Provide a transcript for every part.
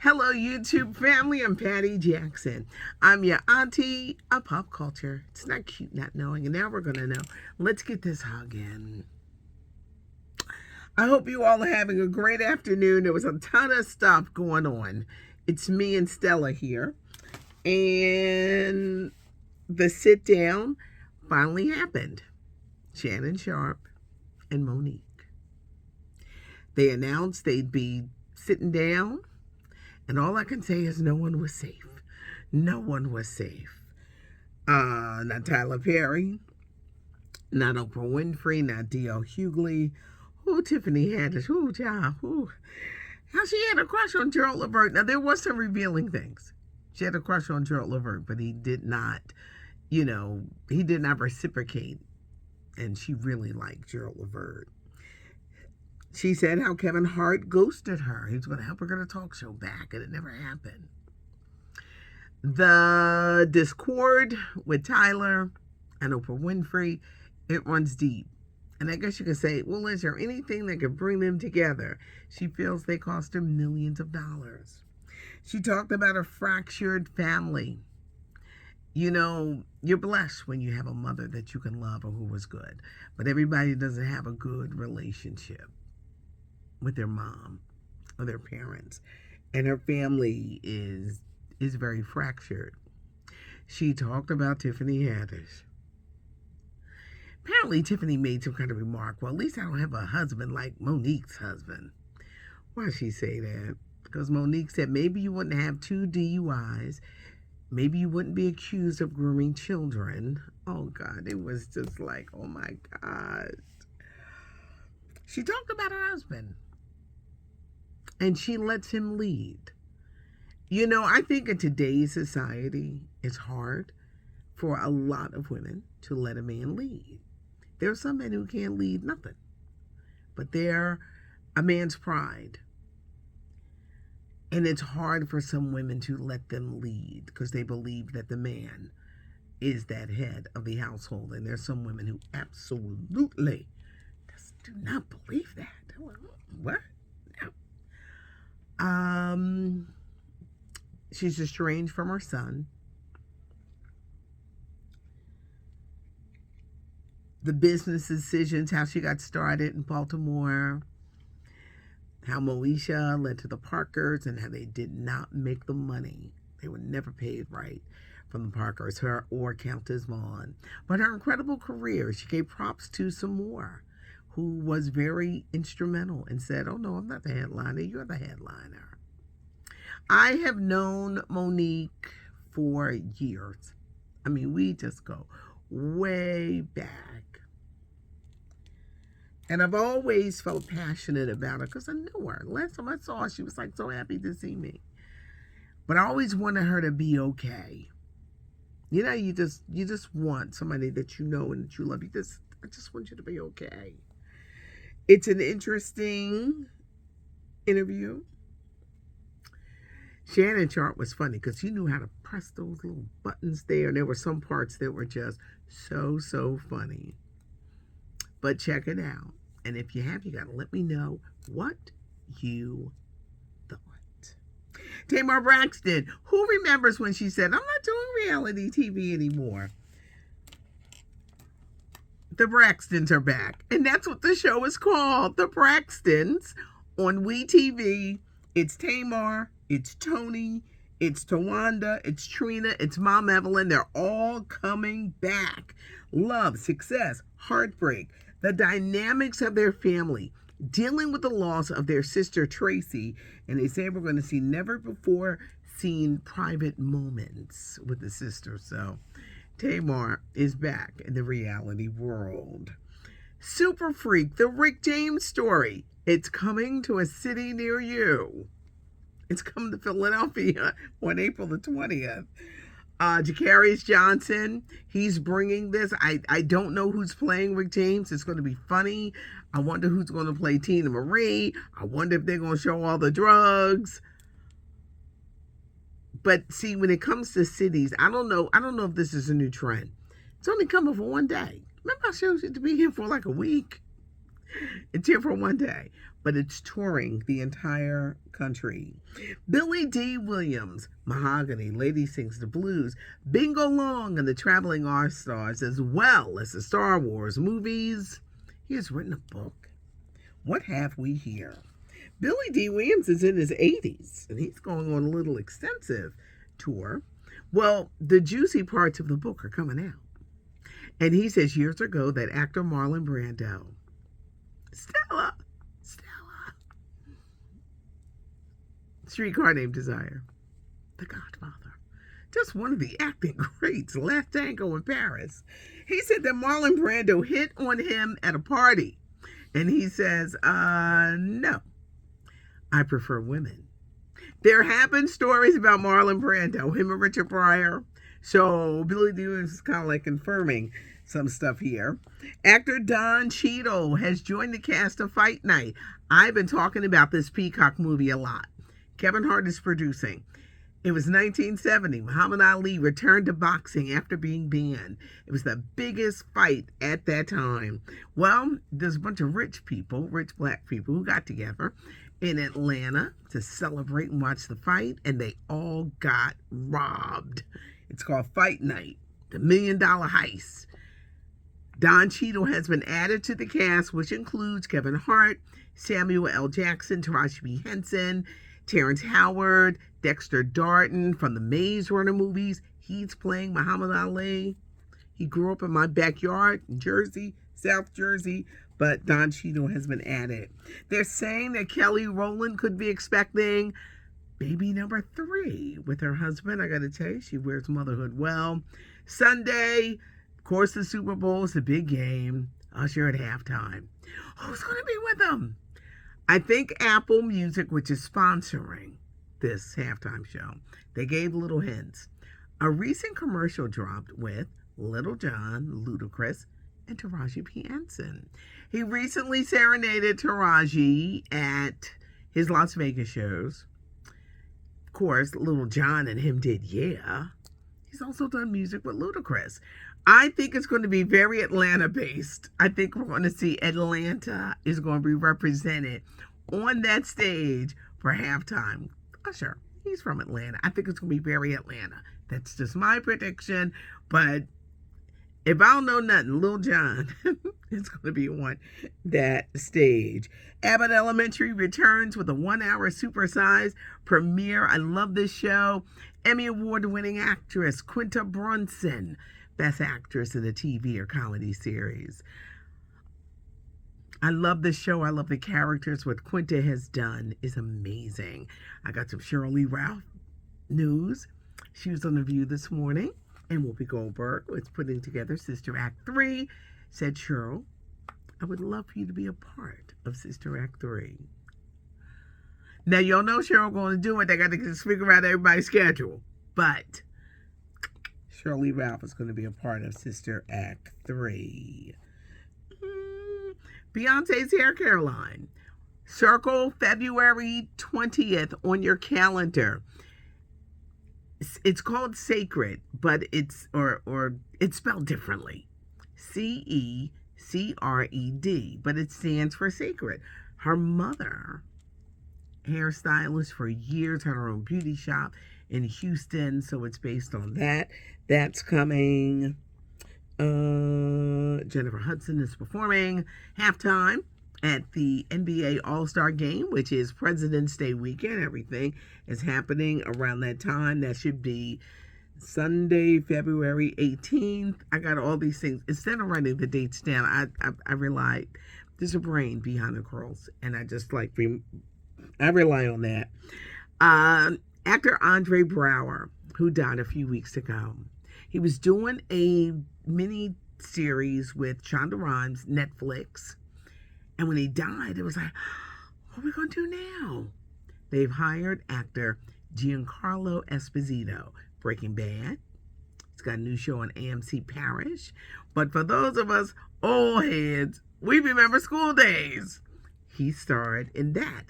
Hello, YouTube family. I'm Patty Jackson. I'm your auntie of pop culture. It's not cute not knowing, and now we're going to know. Let's get this hug in. I hope you all are having a great afternoon. There was a ton of stuff going on. It's me and Stella here. And the sit down finally happened. Shannon Sharp and Monique. They announced they'd be sitting down. And all I can say is no one was safe. No one was safe. Not Tyler Perry, not Oprah Winfrey, not D.L. Hughley. Tiffany Haddish. Child. How she had a crush on Gerald Levert. Now, there was some revealing things. She had a crush on Gerald Levert, but he did not, he did not reciprocate. And she really liked Gerald Levert. She said how Kevin Hart ghosted her. He was going to help her get a talk show back, and it never happened. The discord with Tyler and Oprah Winfrey, it runs deep. And I guess you could say, well, is there anything that could bring them together? She feels they cost her millions of dollars. She talked about a fractured family. You're blessed when you have a mother that you can love or who was good. But everybody doesn't have a good relationship with their mom or their parents, and her family is very fractured. She talked about Tiffany Haddish. Apparently Tiffany made some kind of remark, well, at least I don't have a husband like Monique's husband. Why'd she say that? Because Monique said maybe you wouldn't have 2 DUIs, maybe you wouldn't be accused of grooming children. Oh God, it was just like, oh my God. She talked about her husband. And she lets him lead. I think in today's society, it's hard for a lot of women to let a man lead. There are some men who can't lead nothing. But they're a man's pride. And it's hard for some women to let them lead because they believe that the man is that head of the household. And there's some women who absolutely do not believe that. What? She's estranged from her son. The business decisions, how she got started in Baltimore, how Moesha led to the Parkers, and how they did not make the money. They were never paid right from the Parkers, her or Countess Vaughn. But her incredible career, she gave props to Tamar, who was very instrumental and said, oh no, I'm not the headliner, you're the headliner. I have known Monique for years. I mean, we just go way back. And I've always felt passionate about her because I knew her. Last time I saw her, she was like so happy to see me. But I always wanted her to be okay. You just want somebody that you know and that you love. I just want you to be okay. It's an interesting interview. Shannon Sharp was funny because you knew how to press those little buttons there. And there were some parts that were just so funny. But check it out. And if you have, you got to let me know what you thought. Tamar Braxton, who remembers when she said, I'm not doing reality TV anymore? The Braxtons are back. And that's what the show is called. The Braxtons on WeTV. It's Tamar. It's Tony, it's Tawanda, it's Trina, it's Mom Evelyn. They're all coming back. Love, success, heartbreak, the dynamics of their family, dealing with the loss of their sister Tracy. And they say we're going to see never before seen private moments with the sister. So Tamar is back in the reality world. Super Freak, the Rick James story. It's coming to a city near you. It's coming to Philadelphia on April the 20th. Jacarius Johnson, he's bringing this. I don't know who's playing Rick James. It's going to be funny. I wonder who's going to play Tina Marie. I wonder if they're going to show all the drugs. But see, when it comes to cities, I don't know if this is a new trend. It's only coming for one day. Remember I showed you to be here for like a week? It's here for one day. but it's touring the entire country. Billy Dee Williams, Mahogany, Lady Sings the Blues, Bingo Long, and the Traveling All-Stars, as well as the Star Wars movies. He has written a book. What have we here? Billy Dee Williams is in his 80s, and he's going on a little extensive tour. Well, the juicy parts of the book are coming out. And he says years ago that actor Marlon Brando, Stella, Streetcar Named Desire, The Godfather, just one of the acting greats, Last Tango in Paris. He said that Marlon Brando hit on him at a party. And he says, no, I prefer women. There have been stories about Marlon Brando, him and Richard Pryor. So Billy Dee Williams is kind of like confirming some stuff here. Actor Don Cheadle has joined the cast of Fight Night. I've been talking about this Peacock movie a lot. Kevin Hart is producing. It was 1970. Muhammad Ali returned to boxing after being banned. It was the biggest fight at that time. Well, there's a bunch of rich people, rich black people, who got together in Atlanta to celebrate and watch the fight, and they all got robbed. It's called Fight Night, the $1 Million Heist. Don Cheadle has been added to the cast, which includes Kevin Hart, Samuel L. Jackson, Taraji P. Henson, Terrence Howard, Dexter Darden from the Maze Runner movies. He's playing Muhammad Ali. He grew up in my backyard in Jersey, South Jersey, but Don Cheadle has been added. They're saying that Kelly Rowland could be expecting baby number 3 with her husband. I got to tell you, she wears motherhood well. Sunday, of course, the Super Bowl is the big game. Usher at halftime. Who's going to be with them? I think Apple Music, which is sponsoring this halftime show, they gave little hints. A recent commercial dropped with Little John, Ludacris, and Taraji P. Henson. He recently serenaded Taraji at his Las Vegas shows. Of course, Little John and him did Yeah. He's also done music with Ludacris. I think it's going to be very Atlanta-based. I think we're going to see Atlanta is going to be represented on that stage for halftime. Usher, he's from Atlanta. I think it's going to be very Atlanta. That's just my prediction. But if I don't know nothing, Lil Jon is going to be on that stage. Abbott Elementary returns with a 1-hour supersized premiere. I love this show. Emmy Award-winning actress Quinta Brunson, Best Actress in a TV or comedy series. I love this show. I love the characters. What Quinta has done is amazing. I got some Shirley Ralph news. She was on The View this morning, and Whoopi Goldberg was putting together Sister Act 3. Said, Cheryl, I would love for you to be a part of Sister Act 3. Now, y'all know Cheryl going to do it. They got to just figure out everybody's schedule. But Shirley Ralph is going to be a part of Sister Act 3. Beyonce's hair care line. Circle February 20th on your calendar. It's called Sacred, but it's spelled differently. Cecred, but it stands for Sacred. Her mother, hairstylist for years, had her own beauty shop in Houston, so it's based on that. That's coming. Jennifer Hudson is performing halftime at the NBA All-Star Game, which is President's Day weekend. Everything is happening around that time. That should be Sunday, February 18th. I got all these things. Instead of writing the dates down, I rely, there's a brain behind the curls, and I just like, I rely on that. Actor Andre Brower, who died a few weeks ago. He was doing a mini series with Shonda Rhimes, Netflix. And when he died, it was like, what are we going to do now? They've hired actor Giancarlo Esposito, Breaking Bad. He's got a new show on AMC Parish. But for those of us old heads, we remember School Days. He starred in that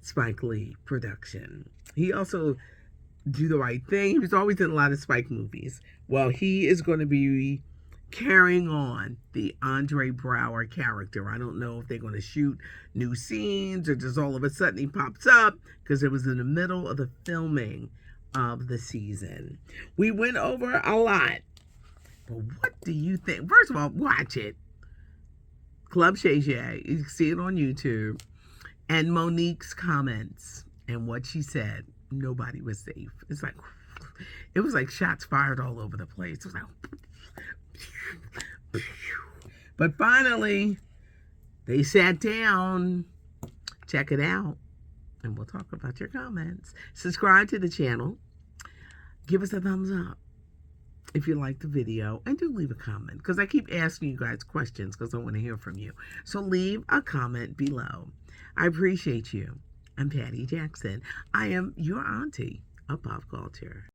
Spike Lee production. He also Do the Right Thing. He was always in a lot of Spike movies. Well, he is going to be carrying on the Andre Brower character. I don't know if they're going to shoot new scenes or just all of a sudden he pops up, because it was in the middle of the filming of the season. We went over a lot, but what do you think? First of all, watch it. Club Shay Shay. You can see it on YouTube. And Monique's comments and what she said. Nobody was safe. It was like shots fired all over the place. It was like, but finally, they sat down. Check it out, and we'll talk about your comments. Subscribe to the channel. Give us a thumbs up if you like the video, and do leave a comment, because I keep asking you guys questions because I want to hear from you. So leave a comment below. I appreciate you. I'm Patty Jackson. I am your auntie of pop culture.